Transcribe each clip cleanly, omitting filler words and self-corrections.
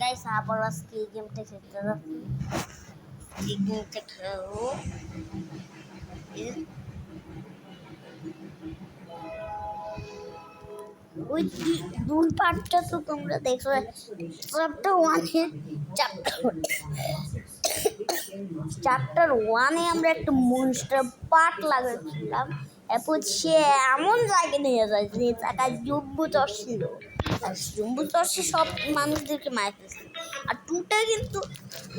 Guys আবার আজকে এই গেমটা খেলতে যাচ্ছি। এই গেমটা খেলবো ওই দুই পার্টটা তো তোমরা দেখো। চ্যাপ্টার ওয়ানে চ্যাপ্টার ওয়ানে আমরা একটা মনস্টার পার্ট লাগাচ্ছিলাম। এরপর সে এমন জায়গায় নিয়ে যায় যে জায়গায় জম্বুচর ছিল, আর জম্বুচর সব মানুষদেরকে মার ফেলছে। আর টুটা কিন্তু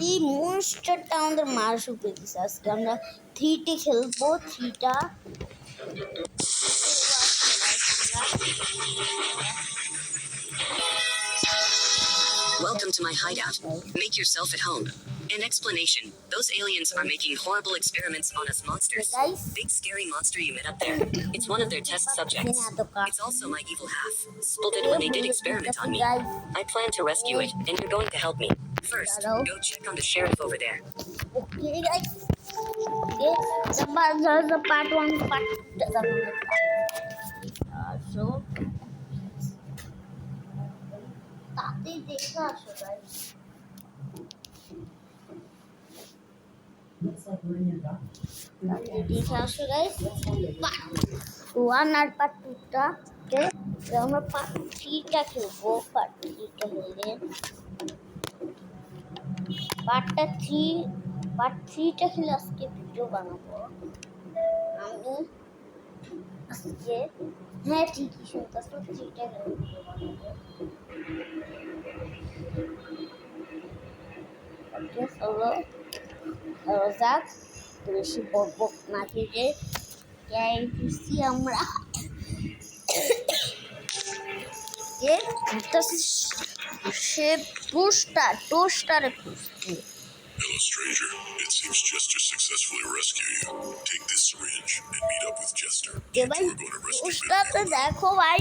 এই মনস্টারটা আমাদের মার শুকিয়ে দিচ্ছে। আজকে আমরা থ্রিটে খেলবো। থ্রিটা Welcome to my hideout. Make yourself at home. An explanation. Those aliens are making horrible experiments on us monsters. Big scary monster you met up there. It's one of their test subjects. It's also my evil half. Spotted when they did experiment on me. I plan to rescue it, and you're going to help me. First, go check on the sheriff over there. Okay, guys. The part one, part so তাতে দেখে আসো guys. দেখে আসো guys. Part one আর part two টা আমরা part three টা খেলবো। part three টা খেললে part three টা খেলে আজকে ভিডিও বানাবো আমি। আজকে হ্যাঁ ঠিকই শুনতেছ, থ্রিটা খেলে ভিডিও বানাবো। ওকে চলো যাক, বেশি বক না খেয়ে খুঁজছি আমরা। সে টোস্টারে খুঁজছি। Hello, stranger. It seems Jester successfully rescued you. Take this syringe and meet up with Jester. ভাই টোস্টারটা দেখো ভাই,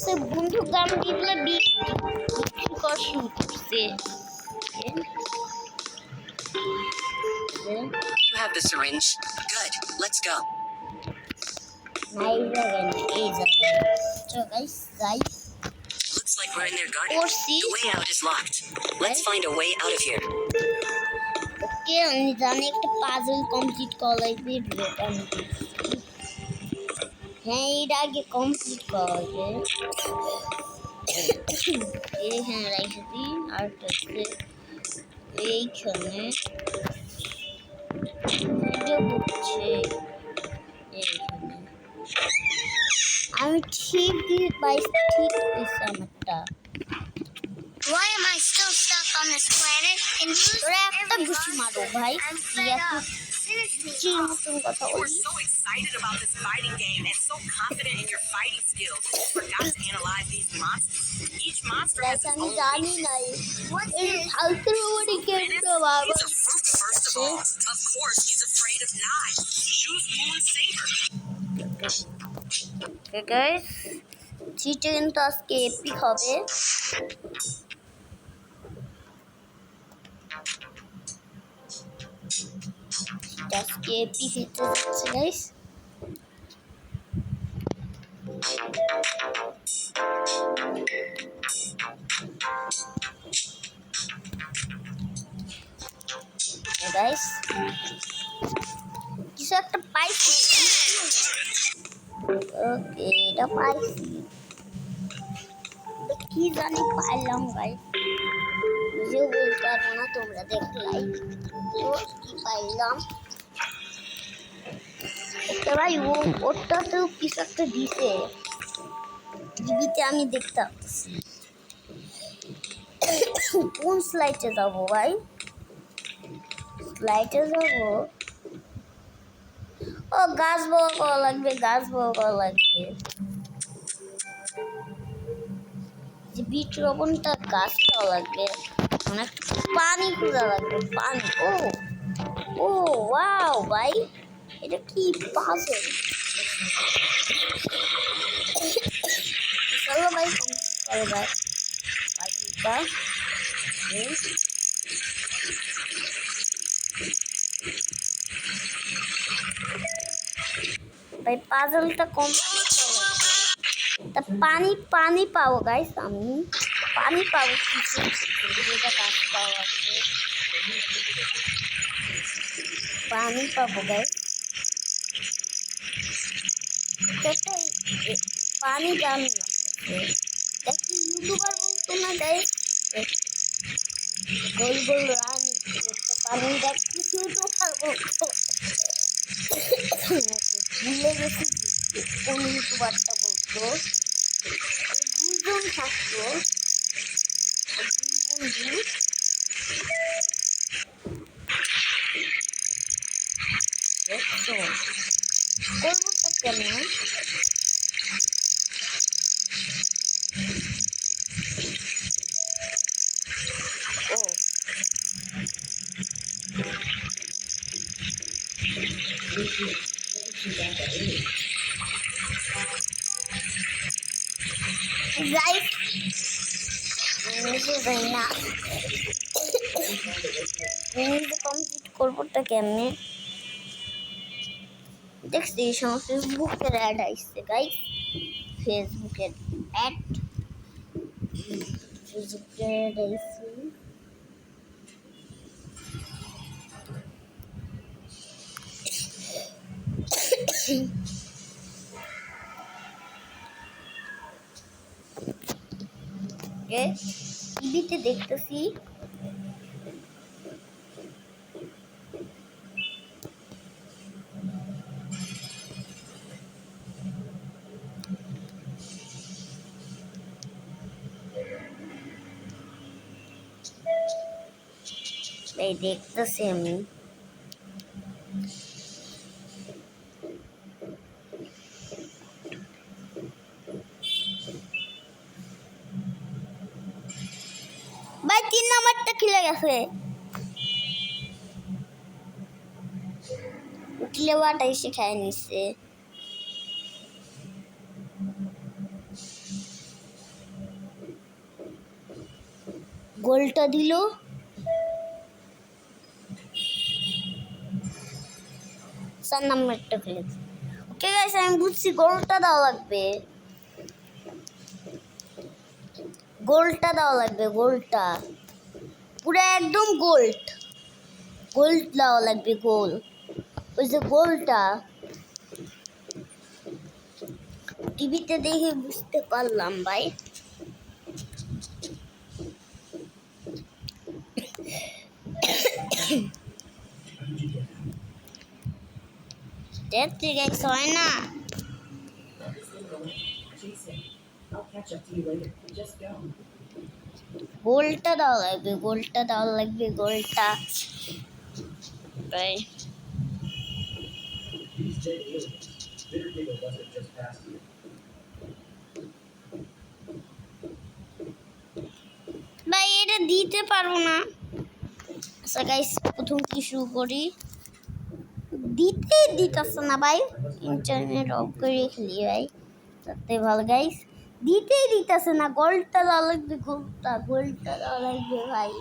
সে বন্দুক দাম দিলে বিক্রি করা শুরু করছে। You have the syringe. Good. Let's go. Looks like we're in their garden. The way out is locked. Let's find a way out of here. ওকে আমি জানি একটা পাজল কমপ্লিট করা লাগবে। হ্যাঁ এটা আগে কমপ্লিট করা লাগবে। এখানে রাখছি আর এইখানে আমি ঠিক পাইছি, ঠিক পাইছি আমারটা। Why am I still stuck on this planet? And তোরা একটা ঘুষি মারো ভাই, চির মতন কথা You were বলি। so excited about this fighting game and so confident in your fighting skills. You forgot to analyze these monsters. Each monster has its আমি own জানি weakness. নাই এই ফালতুর উপরে গেমটা বাবা। He's a fruit, first of all. Of course, he's afraid of knives. Choose Moon Saber. Okay guys, থ্রিটা কিন্তু আজকে এপিক হবে। আজকে এপিক হতে যাচ্ছে গাইস। গাইস কিছু একটা পাইছি। ওকে এটা পাইছি, কি জানি পাইলাম গাইস, নিজেও বলতে পারবো না, তোমরা দেখলাই তো কি পাইলাম। ওকে ভাই ওটাতেও কিছু একটা দিছে, টিভিতে আমি দেখতে পাচ্ছি। কোন স্লাইডে যাবো ভাই? স্লাইডে যাবো। ও গাছ বড় করা লাগবে, গাছ বড় করা লাগবে। যে বীজ রোপণটা গাছ দেওয়া লাগবে, অনেক পানি খোঁজা লাগবে, পানি। ও ও ওয়াও ভাই, এটা কি পাজল। চলো ভাই করে ভাই পাজলটা। ভাই পাজলটা কমপ্লিট তা পানি পাবো গাইস, আমি পানি পাবো কিছু। যেটা কাজ পাওয়া আছে পানি পাবো গাইস পানি জানলাম দেখি ইউটিউবার বলতো না গাইস গোল গোল রান পানি দেখি ইউটিউবার বলতো ভুলে গেছি কোন ইউটিউবারটা বলতো দুজন থাকতো বন্ধু দেখছো করবোটা কেমন ও গাইস নিজে যাই না নিজে কমপ্লিট করবোটা কেমনে দেখছি ফেসবুকের অ্যাড আসছে গাইস ফেসবুকের অ্যাড ফেসবুকের অ্যাড আসছে টিভিতে দেখতেছি এই দেখতেছি আমি ভাই 3 নাম্বারটা খেলে গেছে উঠলে বাটা এসে খাই নিচ্ছে গোলটা দিল 4 নাম্বারটা খেলেছে ওকে গাইস আমি বুঝছি গোলটা দেওয়া লাগবে গোলটা পুরো একদম গোল্ড দেওয়া লাগবে গোল ওই যে গোলটা টিভিতে দেখে বুঝতে পারলাম ভাই দেখতে গাইস হয় না গোলটা দেওয়া লাগবে গোলটা ভাই ভাই এটা দিতে পারবো না আচ্ছা গাইস প্রথম কি শুরু করি দিতেছে না ভাই ইন্টারনেট অফ করে খেলি ভাই তাতে ভালো গাইস দিতেছে না গোলটা দেওয়া লাগবে ভাই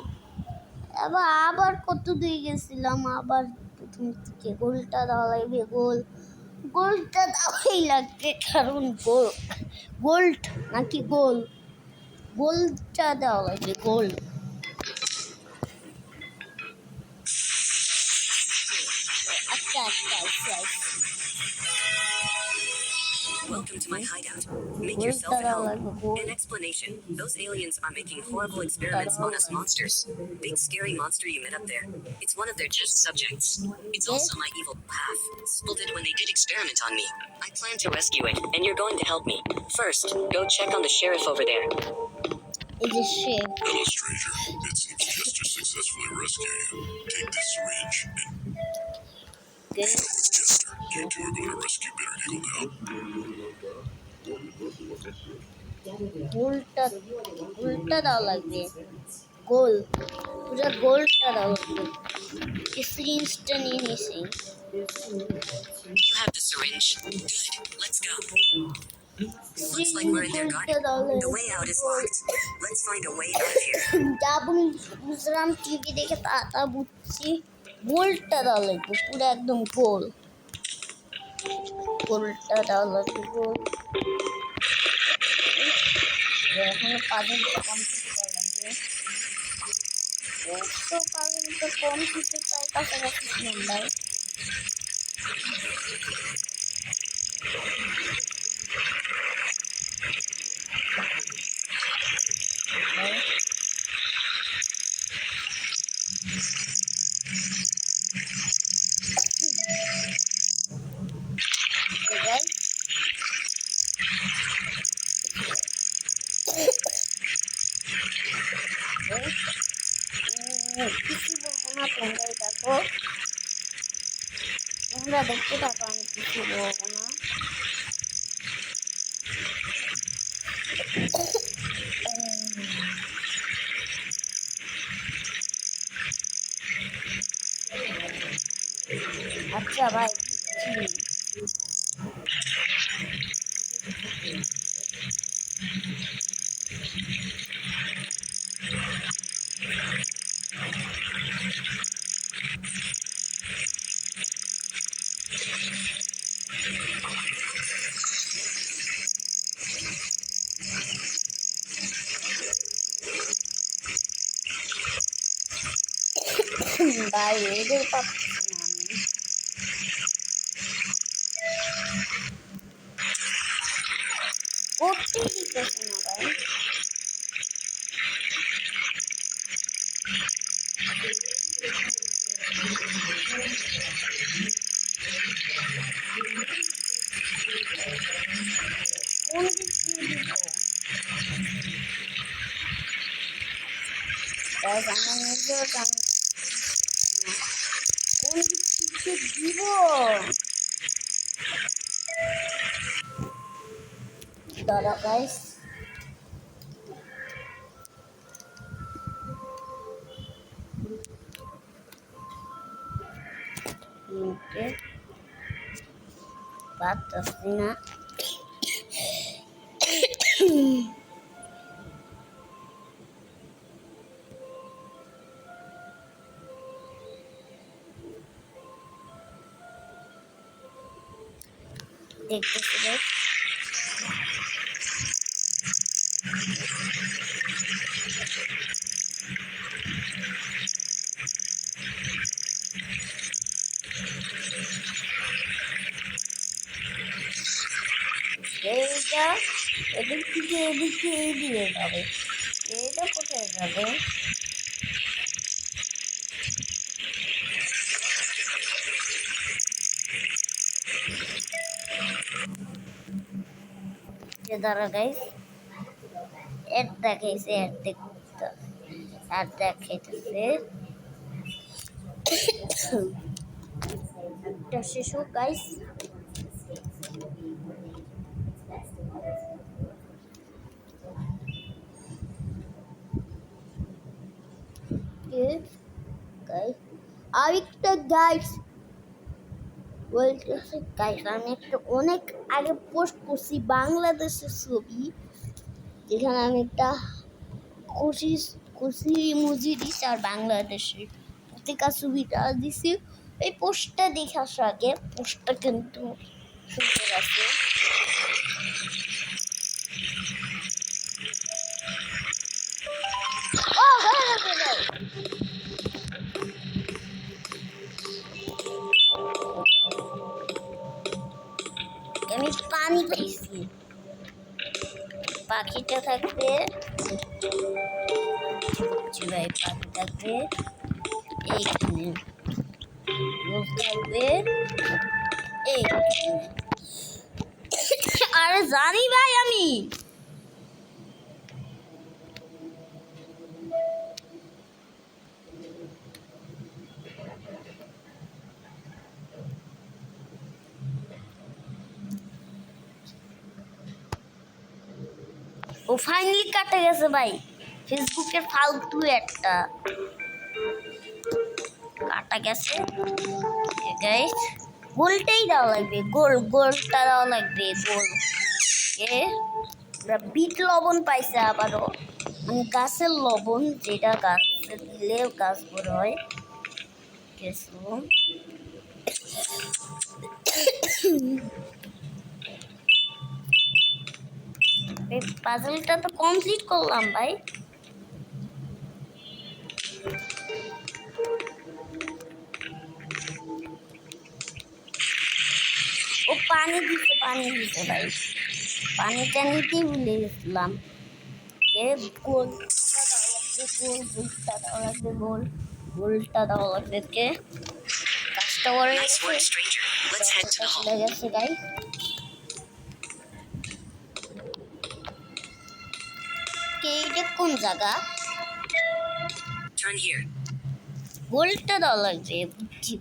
আবার কত দূর গেছিলাম আবার প্রথম থেকে গোলটা দেওয়া লাগবে গোলটা দেওয়াই লাগবে কারণ গোল্ড নাকি গোলটা দেওয়া লাগবে আচ্ছা Welcome to my hideout. Make yourself at home. In explanation, those aliens are making horrible experiments on us monsters. Big scary monster you met up there. It's one of their test subjects. It's also my evil half. Spilled when they did experiment on me. I plan to rescue it, and you're going to help me. First, go check on the sheriff over there. It's a ship. Hello, stranger. It seems Chester successfully rescued you. Take this syringe and meet up with Chester. You two are going to rescue Bitter Eagle now. গোলটা দেওয়া লাগবে পুরো গোলটা দেওয়া লাগবে সিরিঞ্জটা নিয়ে নিছি You have the syringe. Good. Let's go. Looks like we're in their garden. The way out is locked. Let's find a way out of here. যা বুঝলাম টিভি দেখে তা বুঝছি গোলটা দেওয়া লাগবে পুরো একদম গোলটা দেওয়া লাগবে এখানে পাজলটা কমপ্লিট করা লাগবে তো পাগল তো কম কিছু প্রায় কাছাকাছি ছিলাম ভাই। কিছু বলবো না, তোমরাই দেখো, তোমরা দেখতে থাকো, আমি কিছু বলবো না। আচ্ছা ভাই, ভাই এদের পাচ্ছি না আমি। করতেই দিতেছে না ভাই। কোন দিক দিয়ে দিব? Guys, আমার নিজেও জানি না কোন দিক থেকে দিব। দাঁড়া গাইস, পারতেছি না। দেখতেছি গাইস, এইটা এদিক থেকে এদিকে এই দিয়ে যাবে, এইটা কোথায় যাবে? দাঁড়া গাইস, এর দেখাইছে, এর দেখতে আর দেখাইতেছে একটা শিশু গাইস। আরেকটা গাইস বলতেছে গাইস, আমি একটা অনেক আগে পোস্ট করছি বাংলাদেশের ছবি, যেখানে আমি একটা খুশি খুশি ইমোজি দিছি আর বাংলাদেশের পতাকা ছবিটা দিছি। এই পোস্টটা দেখে আসার আগে, পোস্টটা কিন্তু সুন্দর আছে। ও ভাই ভাই, আমি পানি পেয়েছি। পাখিটা থাকবে, ভাই পাখি থাকবে এইখানে, রোজ থাকবে এইখানে। আরে জানি ভাই আমি, ও ফাইনালি কাটে গেছে ভাই, ফেসবুকের ফালতু একটা কাটা গেছে গাইস। গোলটাই দেওয়া লাগবে, গোলটা দেওয়া লাগবে, গোল। বিট লবণ পাইছে আবারও, মানে গাছের লবণ, যেটা গাছে দিলে গাছ বড় হয়। এই পাজলটা তো কমপ্লিট করলাম ভাই। পানি দিছে ভাই, পানিটা নিতেই ভুলে গেছিলাম। গোলটা দেওয়া লাগবে, গোলটা দেওয়া লাগবে কে কাজটা করে Nice গেছে, work, stranger. Let's head to the চলে hall. গেছে গাই। কে এটা কোন জায়গা? Turn here. গোলটা দেওয়া লাগবে, বুঝছি।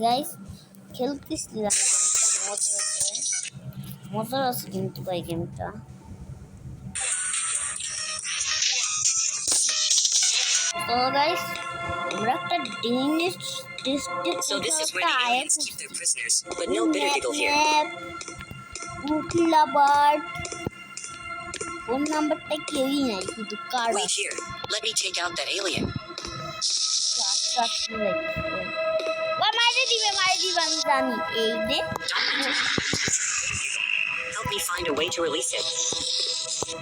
গাইস খেলতেছিলাম, মজার আছে কিন্তু ভাই গেমটা। তো গাইস আমরা একটা So this is where the aliens keep their prisoners, but no bitter giggle here. Phone নাম্বারটা কেউই নাই, শুধু card Wait here. Let me take out that alien. মাইরে দিবে আমি জানি। এই যে Help me find a way to release it.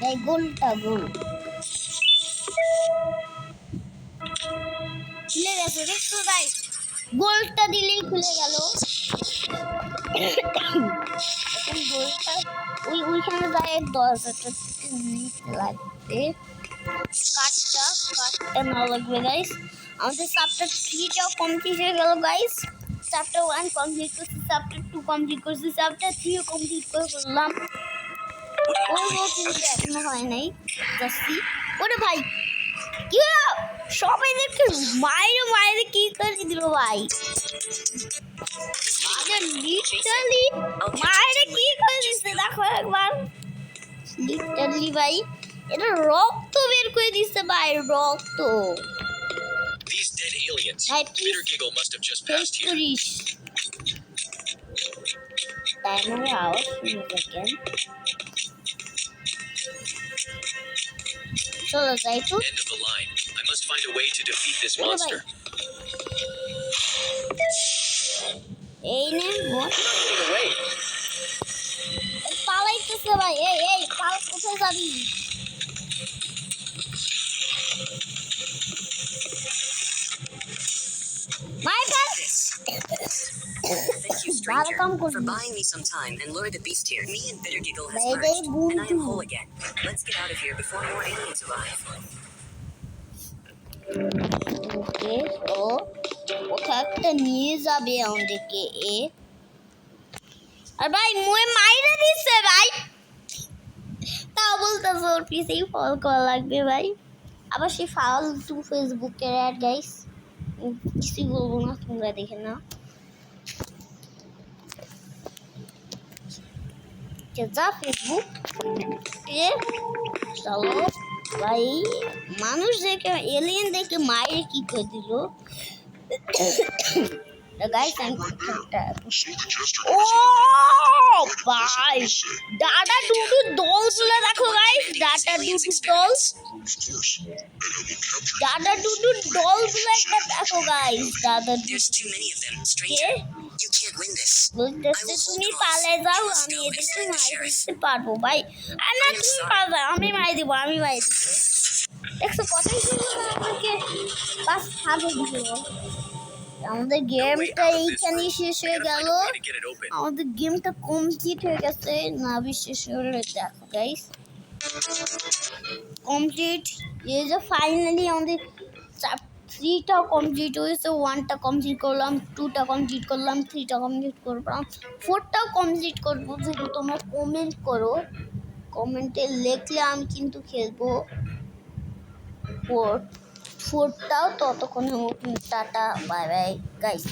এই গোল খুলে গেছে, দেখছো ভাই? গোলটা দিলেই খুলে গেল। এখন গোলটা ওইখানে যায় 10,000 লাগবে। কাটটা না লাগবে গাইস। আমাদের চ্যাপ্টার 3টাও কমপ্লিট হয়ে গেল গাইস। চ্যাপ্টার 1 কমপ্লিট করছি, চ্যাপ্টার 2 কমপ্লিট করছি, চ্যাপ্টার 3 কমপ্লিট করে ফেললাম। কিন্তু এখনো হয় নাই। যাচ্ছি। ওরে ভাই কি হলো? সবাই দেখে মাইরে কি করে দিল ভাই? লিটারলি মাইরে কি করে দিচ্ছে দেখো একবার। লিটারলি ভাই এটা রক্ত বের করে দিচ্ছে ভাই, রক্ত। These dead aliens. ভাই Bitter Giggle must have just passed here. করিস টাইমারে আওয়াজ শুনে দেখেন। চলো যাই তো। End of the line. I must find a way to defeat this monster. এই নে Not getting away. পালাইতেছে ভাই। এই পাল কোথায় যাবি? Michael Thank you, stranger, for buying me some time and lure the beast here. Me and Bitter Giggle has Baby, merged, and I am boom. whole again. Let's get out of here before more aliens arrive. ওকে তো কোথাও একটা নিয়ে যাবে আমাদেরকে এ। আর ভাই মুয়ে মাইরে দিচ্ছে ভাই, তা বলতেছে ওর পিছেই ফল করা লাগবে ভাই। আবার সেই ফালতু ফেসবুকের অ্যাড গাইস, কিছুই বলবো না, তোমরা দেখে নাও। যা ফেসবুক চলো ভাই, মানুষ দেখে এলিয়েন দেখে মাইরে কি করে দিল গাইস। ও ভাই ডাটা ডুডু দলগুলো দেখো গাইস, ডাটা ডুডু দল, ডাটা ডুডু দলগুলো একটা দেখো guys. Data There's too many of them, stranger. You can't win this. বলতেছে তুমি পালে যাও, আমি এদেরকে মারি দিতে পারবো ভাই। আর না তুমি পারবে, আমি মারি দিব। দেখছো কথাই শুনলো না আমাকে, বাস ছাড়ে দিল। আমাদের গেমটা এইখানেই শেষ হয়ে গেল, আমাদের গেমটা কমপ্লিট হয়ে গেছে। না বিশ্বাস করে দেখো গাইস, কমপ্লিট। এই যে ফাইনালি আমাদের 3টাও কমপ্লিট হয়েছে। 1টা কমপ্লিট করলাম, 2টা কমপ্লিট করলাম, 3টা কমপ্লিট করলাম, 4টাও কমপ্লিট করবো। যদি তোমরা কমেন্ট করো, কমেন্টে লিখলে আমি কিন্তু খেলবো 4টাও। ততক্ষণে টাটা বাই বাই গাইস।